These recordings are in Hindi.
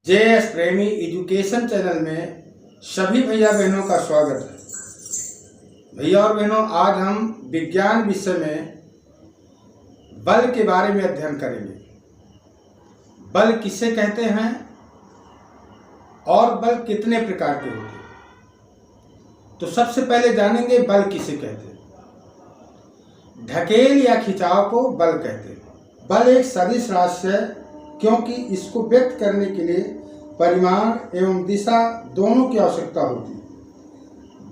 JS प्रेमी एजुकेशन चैनल में सभी भैया बहनों का स्वागत है। भैया और बहनों, आज हम विज्ञान विषय में बल के बारे में अध्ययन करेंगे। बल किसे कहते हैं और बल कितने प्रकार के होते हैं। तो सबसे पहले जानेंगे बल किसे कहते हैं। ढकेल या खिंचाव को बल कहते हैं। बल एक सदिश राशि है क्योंकि इसको व्यक्त करने के लिए परिमाण एवं दिशा दोनों की आवश्यकता होती है।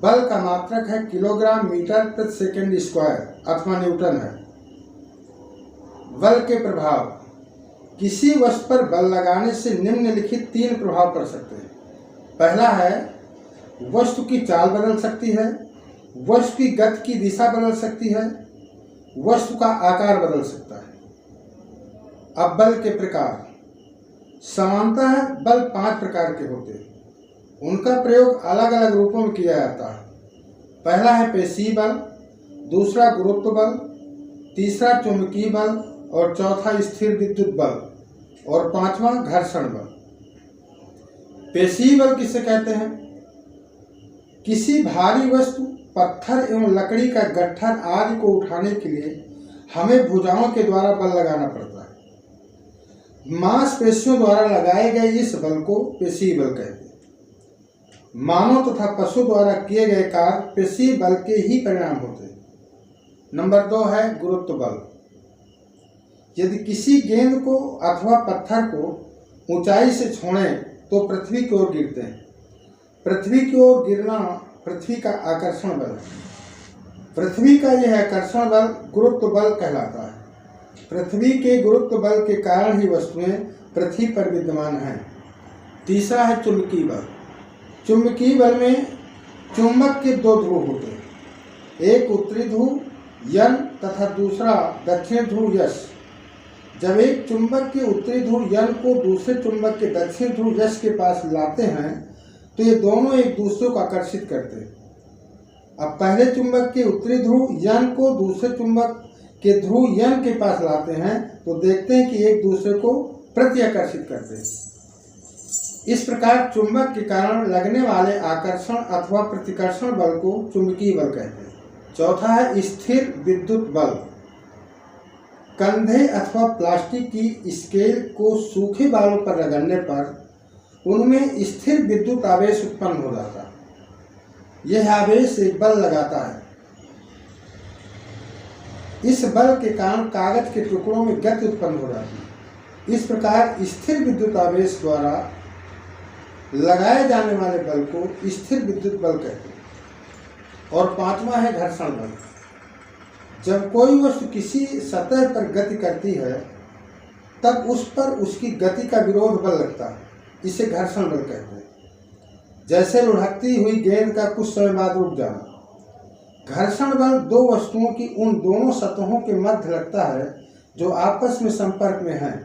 बल का मात्रक है किलोग्राम मीटर प्रति सेकंड स्क्वायर अथवा न्यूटन है। बल के प्रभाव। किसी वस्तु पर बल लगाने से निम्नलिखित 3 प्रभाव पड़ सकते हैं। पहला है वस्तु की चाल बदल सकती है, वस्तु की गति की दिशा बदल सकती है, वस्तु का आकार बदल सकता है। अब बल के प्रकार। सामान्यतः बल 5 प्रकार के होते हैं। उनका प्रयोग अलग अलग रूपों में किया जाता है। पहला है पेशीय बल, दूसरा गुरुत्व बल, तीसरा चुंबकीय बल और चौथा स्थिर विद्युत बल और 5वां घर्षण बल। पेशीय बल किसे कहते हैं? किसी भारी वस्तु, पत्थर एवं लकड़ी का गट्ठर आदि को उठाने के लिए हमें भुजाओं के द्वारा बल लगाना पड़ता है। मांसपेशियों द्वारा लगाए गए इस बल को पेशीय बल कहते हैं। मानव तथा पशु द्वारा किए गए कार्य पेशीय बल के ही परिणाम होते हैं। नंबर 2 है गुरुत्व बल। यदि किसी गेंद को अथवा पत्थर को ऊंचाई से छोड़ें तो पृथ्वी की ओर गिरते हैं। पृथ्वी की ओर गिरना पृथ्वी का आकर्षण बल है। पृथ्वी का यह आकर्षण बल गुरुत्व बल कहलाता है। पृथ्वी के गुरुत्व बल के कारण ही वस्तुएं पृथ्वी पर विद्यमान हैं। तीसरा है चुंबकीय बल। चुंबकीय बल में चुंबक के 2 ध्रुव होते हैं, एक उत्तरी ध्रुव यन तथा दूसरा दक्षिण ध्रुव यश। जब एक चुंबक के उत्तरी ध्रुव यन को दूसरे चुंबक के दक्षिण ध्रुव यश के पास लाते हैं तो ये दोनों एक दूसरे को आकर्षित करते हैं। अब पहले चुंबक के उत्तरी ध्रुव यन को दूसरे चुंबक के ध्रुव यन के पास लाते हैं तो देखते हैं कि एक दूसरे को प्रति आकर्षित करते हैं। इस प्रकार चुंबक के कारण लगने वाले आकर्षण अथवा प्रतिकर्षण बल को चुंबकीय बल कहते हैं। चौथा है स्थिर विद्युत बल। कंधे अथवा प्लास्टिक की स्केल को सूखे बालों पर रगड़ने पर उनमें स्थिर विद्युत आवेश उत्पन्न हो जाता है। यह आवेश एक बल लगाता है। इस बल के कारण कागज के टुकड़ों में गति उत्पन्न हो जाती है। इस प्रकार स्थिर विद्युत आवेश द्वारा लगाए जाने वाले बल को स्थिर विद्युत बल कहते हैं। और 5वां है घर्षण बल। जब कोई वस्तु किसी सतह पर गति करती है तब उस पर उसकी गति का विरोध बल लगता है। इसे घर्षण बल कहते हैं। जैसे लुढ़कती हुई गेंद का कुछ समय बाद रुक जाना। घर्षण बल 2 वस्तुओं की उन दोनों सतहों के मध्य लगता है जो आपस में संपर्क में हैं।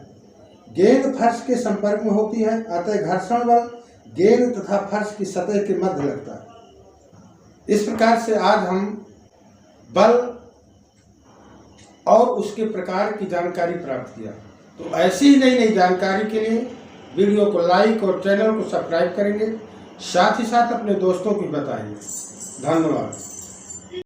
गेंद फर्श के संपर्क में होती है, अतः घर्षण बल गेंद तथा फर्श की सतह के मध्य लगता है। इस प्रकार से आज हम बल और उसके प्रकार की जानकारी प्राप्त किया। तो ऐसी ही नई नई जानकारी के लिए वीडियो को लाइक और चैनल को सब्सक्राइब करेंगे, साथ ही साथ अपने दोस्तों को बताएंगे। धन्यवाद।